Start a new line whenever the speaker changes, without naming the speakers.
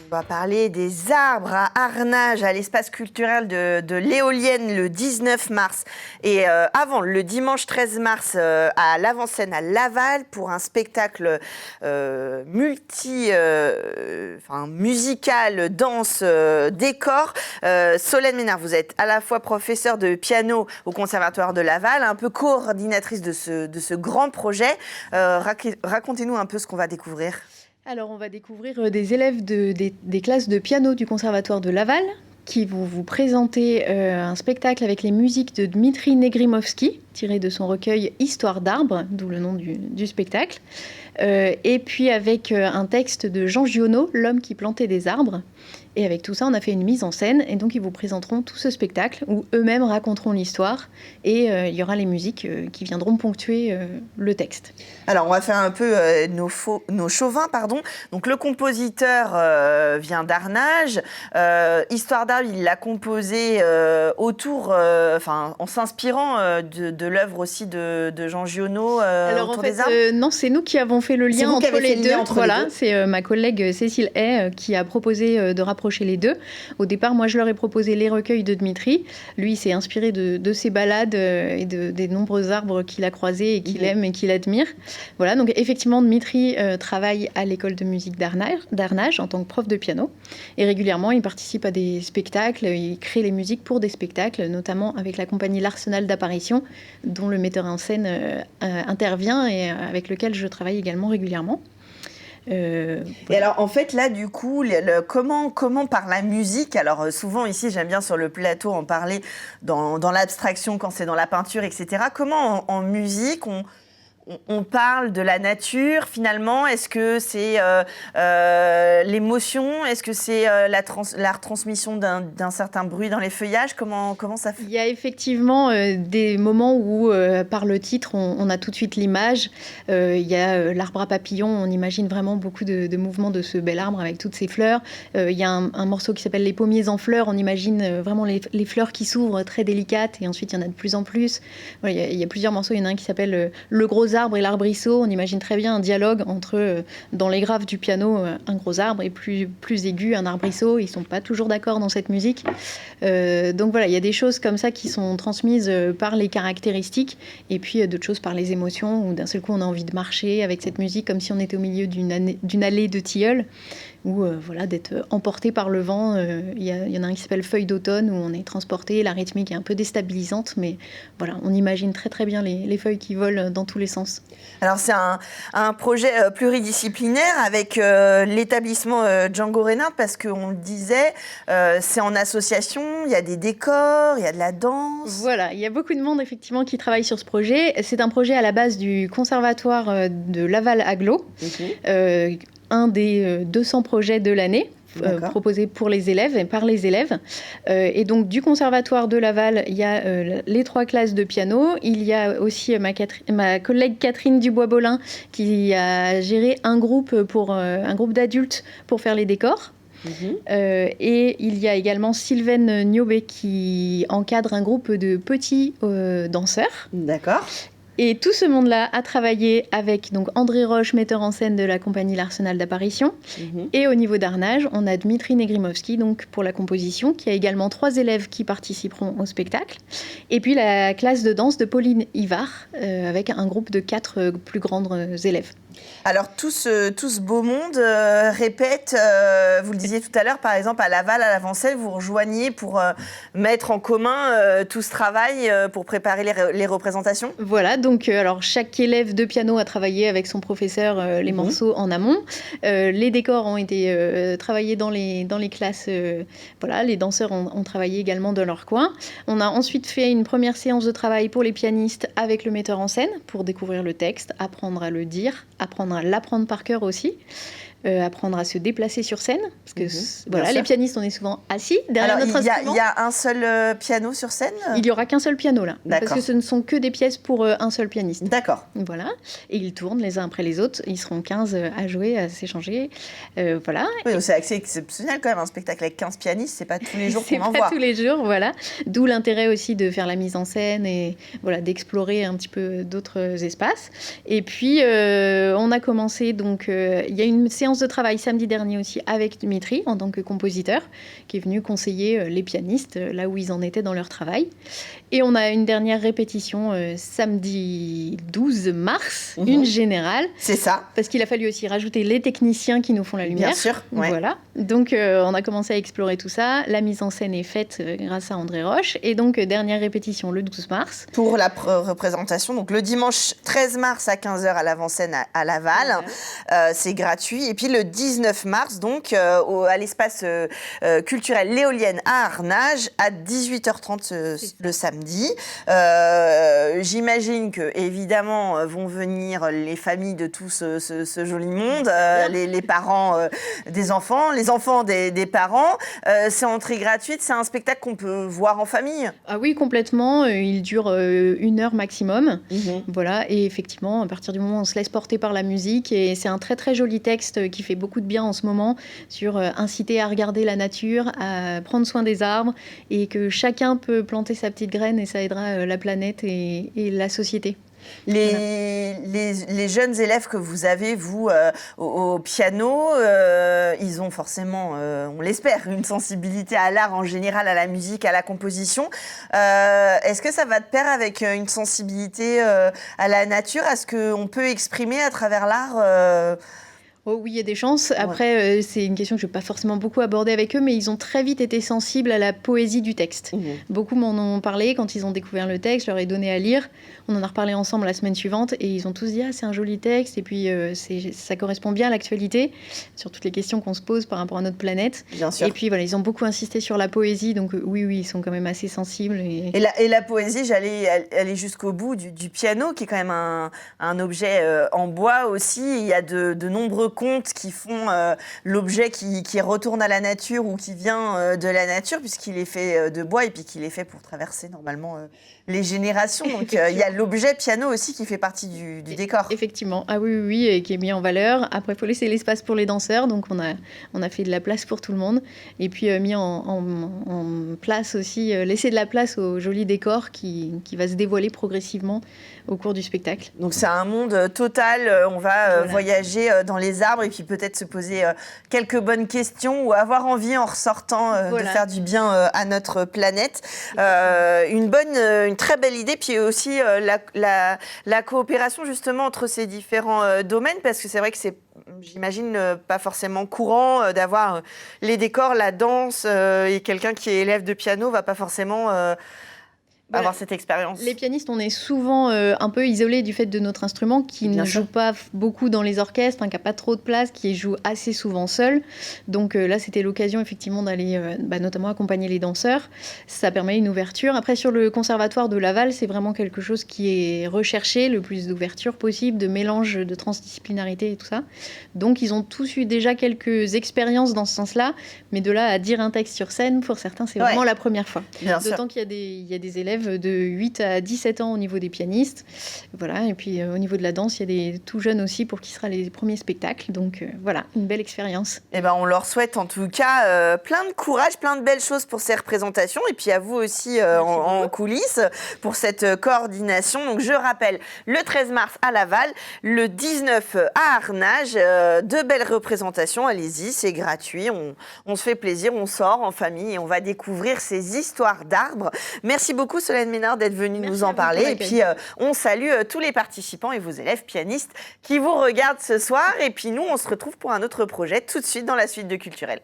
On va parler des arbres à Arnage, à l'espace culturel de l'Éolienne le 19 mars. Et avant, le dimanche 13 mars, à l'avant-scène à Laval, pour un spectacle musical, danse, décor. Solène Ménard, vous êtes à la fois professeure de piano au Conservatoire de Laval, un peu coordinatrice de ce grand projet. Racontez-nous un peu ce qu'on va découvrir.
Alors, on va découvrir des élèves des classes de piano du Conservatoire de Laval qui vont vous présenter un spectacle avec les musiques de Dmitri Negrimovski, tiré de son recueil Histoire d'arbres, d'où le nom du spectacle. Et puis avec un texte de Jean Giono, L'homme qui plantait des arbres. Et avec tout ça, on a fait une mise en scène. Et donc, ils vous présenteront tout ce spectacle où eux-mêmes raconteront l'histoire. Et il y aura les musiques qui viendront ponctuer le texte.
Alors, on va faire un peu nos chauvins, pardon. Donc, le compositeur vient d'Arnage. Histoire d'arbres, il l'a composé en s'inspirant de l'œuvre aussi de Jean Giono autour des arbres.
Non, c'est nous qui avons fait le lien entre les deux. Voilà, c'est ma collègue Cécile Hay qui a proposé de rapprocher les deux. Au départ, moi, je leur ai proposé les recueils de Dmitri. Lui, il s'est inspiré de ses balades et des nombreux arbres qu'il a croisés et qu'il aime et qu'il admire. Voilà, donc effectivement, Dmitri travaille à l'école de musique d'Arnage en tant que prof de piano. Et régulièrement, il participe à des spectacles. Il crée les musiques pour des spectacles, notamment avec la compagnie L'Arsenal d'Apparition, dont le metteur en scène intervient et avec lequel je travaille également régulièrement.
Et alors, en fait, là, du coup, comment par la musique, alors souvent ici, j'aime bien sur le plateau en parler dans l'abstraction, quand c'est dans la peinture, etc. Comment en musique, on parle de la nature, finalement? Est-ce que c'est l'émotion? Est-ce que c'est la retransmission d'un certain bruit dans les feuillages? Comment ça fait?
Il y a effectivement des moments où, par le titre, on a tout de suite l'image. Il y a l'arbre à papillons. On imagine vraiment beaucoup de mouvements de ce bel arbre avec toutes ses fleurs. Il y a un morceau qui s'appelle Les pommiers en fleurs. On imagine vraiment les fleurs qui s'ouvrent très délicates. Et ensuite, il y en a de plus en plus. Voilà, il y a plusieurs morceaux. Il y en a un qui s'appelle Le gros arbre et l'arbrisseau. On imagine très bien un dialogue entre, dans les graves du piano, un gros arbre et plus aigu, un arbrisseau. Ils ne sont pas toujours d'accord dans cette musique. Donc voilà, il y a des choses comme ça qui sont transmises par les caractéristiques et puis d'autres choses par les émotions, où d'un seul coup on a envie de marcher avec cette musique comme si on était au milieu d'une allée de tilleuls, ou voilà, d'être emporté par le vent. Il y en a un qui s'appelle Feuille d'automne, où on est transporté, la rythmique est un peu déstabilisante, mais voilà, on imagine très très bien les feuilles qui volent dans tous les sens.
Alors c'est un projet pluridisciplinaire avec l'établissement Django Reinhardt, parce qu'on le disait, c'est en association, il y a des décors, il y a de la danse.
Voilà, il y a beaucoup de monde effectivement qui travaille sur ce projet. C'est un projet à la base du conservatoire de Laval-Aglo, un des 200 projets de l'année. Proposé pour les élèves et par les élèves. Et donc, du Conservatoire de Laval, il y a les 3 classes de piano. Il y a aussi ma collègue Catherine Dubois-Bolin qui a géré un groupe d'adultes pour faire les décors. Et il y a également Sylvaine Niobé qui encadre un groupe de petits danseurs.
D'accord.
Et tout ce monde-là a travaillé avec donc André Roche, metteur en scène de la compagnie L'Arsenal d'Apparition. Et au niveau d'Arnage, on a Dmitri Negrimovski donc pour la composition, qui a également 3 élèves qui participeront au spectacle. Et puis la classe de danse de Pauline Ivard, avec un groupe de 4 plus grands élèves.
Alors tout ce beau monde répète, vous le disiez tout à l'heure, par exemple à Laval, à l'Avancelle, vous rejoignez pour mettre en commun tout ce travail pour préparer les représentations.
Voilà, donc alors chaque élève de piano a travaillé avec son professeur les morceaux en amont. Les décors ont été travaillés dans les classes. Voilà, les danseurs ont travaillé également dans leur coin. On a ensuite fait une première séance de travail pour les pianistes avec le metteur en scène pour découvrir le texte, apprendre à le dire, apprendre à l'apprendre par cœur aussi. Apprendre à se déplacer sur scène, parce que voilà, les pianistes, on est souvent assis derrière notre instrument.
Il y a un seul piano sur scène?
Il n'y aura qu'un seul piano là, parce que ce ne sont que des pièces pour un seul pianiste.
D'accord.
Voilà, et ils tournent les uns après les autres, ils seront 15 à jouer, à s'échanger, voilà.
Oui, c'est assez exceptionnel quand même, un spectacle avec 15 pianistes, c'est pas tous les jours qu'on en voit.
C'est pas tous les jours, voilà. D'où l'intérêt aussi de faire la mise en scène et voilà, d'explorer un petit peu d'autres espaces. Et puis, on a commencé, donc, il y a une séance séance de travail samedi dernier aussi avec Dimitri en tant que compositeur, qui est venu conseiller les pianistes là où ils en étaient dans leur travail. Et on a une dernière répétition samedi 12 mars, une générale.
C'est ça.
Parce qu'il a fallu aussi rajouter les techniciens qui nous font la lumière.
Bien sûr. Ouais.
Voilà. Donc on a commencé à explorer tout ça. La mise en scène est faite grâce à André Roche. Et donc dernière répétition le 12 mars.
Pour la représentation, donc le dimanche 13 mars à 15h à l'avant-scène à Laval. C'est gratuit. Et puis le 19 mars, donc à l'espace culturel L'Éolienne à Arnage à 18h30 le samedi. J'imagine que évidemment vont venir les familles de tout ce joli monde, les parents des enfants, les enfants des parents. C'est entrée gratuite, c'est un spectacle qu'on peut voir en famille.
Ah oui, complètement. Il dure 1 heure maximum. Voilà. Et effectivement, à partir du moment où on se laisse porter par la musique, et c'est un très très joli texte qui fait beaucoup de bien en ce moment sur inciter à regarder la nature, à prendre soin des arbres, et que chacun peut planter sa petite graine et ça aidera la planète et la société.
Les jeunes élèves que vous avez, vous, au piano, ils ont forcément, on l'espère, une sensibilité à l'art en général, à la musique, à la composition. Est-ce que ça va de pair avec une sensibilité à la nature, à ce qu'on peut exprimer à travers l'art
Oh oui, il y a des chances. Après, c'est une question que je ne vais pas forcément beaucoup aborder avec eux, mais ils ont très vite été sensibles à la poésie du texte. Beaucoup m'en ont parlé quand ils ont découvert le texte, je leur ai donné à lire. On en a reparlé ensemble la semaine suivante et ils ont tous dit « Ah, c'est un joli texte » et puis ça correspond bien à l'actualité, sur toutes les questions qu'on se pose par rapport à notre planète.
Bien sûr.
Et puis voilà, ils ont beaucoup insisté sur la poésie, donc oui, ils sont quand même assez sensibles.
Et la poésie, j'allais aller jusqu'au bout du piano, qui est quand même un objet en bois aussi. Il y a de nombreux contes qui font l'objet qui retourne à la nature ou qui vient de la nature, puisqu'il est fait de bois et puis qu'il est fait pour traverser normalement les générations. Donc il y a l'objet piano aussi qui fait partie du décor.
Effectivement, ah oui, et qui est mis en valeur. Après, il faut laisser l'espace pour les danseurs, donc on a fait de la place pour tout le monde. Et puis mis en place aussi, laisser de la place au joli décor qui va se dévoiler progressivement au cours du spectacle.
Donc c'est un monde total, on va voyager dans les arbres et puis peut-être se poser quelques bonnes questions ou avoir envie en ressortant de faire du bien à notre planète. Une très belle idée, puis aussi la coopération justement entre ces différents domaines, parce que c'est vrai que c'est, j'imagine, pas forcément courant d'avoir les décors, la danse, et quelqu'un qui est élève de piano va pas forcément avoir cette expérience.
Les pianistes, on est souvent un peu isolés du fait de notre instrument qui ne joue pas beaucoup dans les orchestres, qui n'a pas trop de place, qui joue assez souvent seul. Donc là, c'était l'occasion effectivement d'aller notamment accompagner les danseurs. Ça permet une ouverture. Après, sur le conservatoire de Laval, c'est vraiment quelque chose qui est recherché, le plus d'ouverture possible, de mélange, de transdisciplinarité et tout ça. Donc ils ont tous eu déjà quelques expériences dans ce sens-là, mais de là à dire un texte sur scène, pour certains, c'est vraiment la première fois. D'autant qu'il y a des élèves de 8 à 17 ans au niveau des pianistes. Voilà. Et puis au niveau de la danse, il y a des tout jeunes aussi pour qui sera les premiers spectacles. Donc voilà, une belle expérience.
Et on leur souhaite en tout cas plein de courage, plein de belles choses pour ces représentations. Et puis à vous aussi en coulisses pour cette coordination. Donc je rappelle, le 13 mars à Laval, le 19 à Arnage, de belles représentations. Allez-y, c'est gratuit. On se fait plaisir, on sort en famille et on va découvrir ces histoires d'arbres. Merci beaucoup Solène Ménard d'être venue nous en parler. Et puis on salue tous les participants et vos élèves pianistes qui vous regardent ce soir. Et puis nous, on se retrouve pour un autre projet tout de suite dans la suite de Culturel.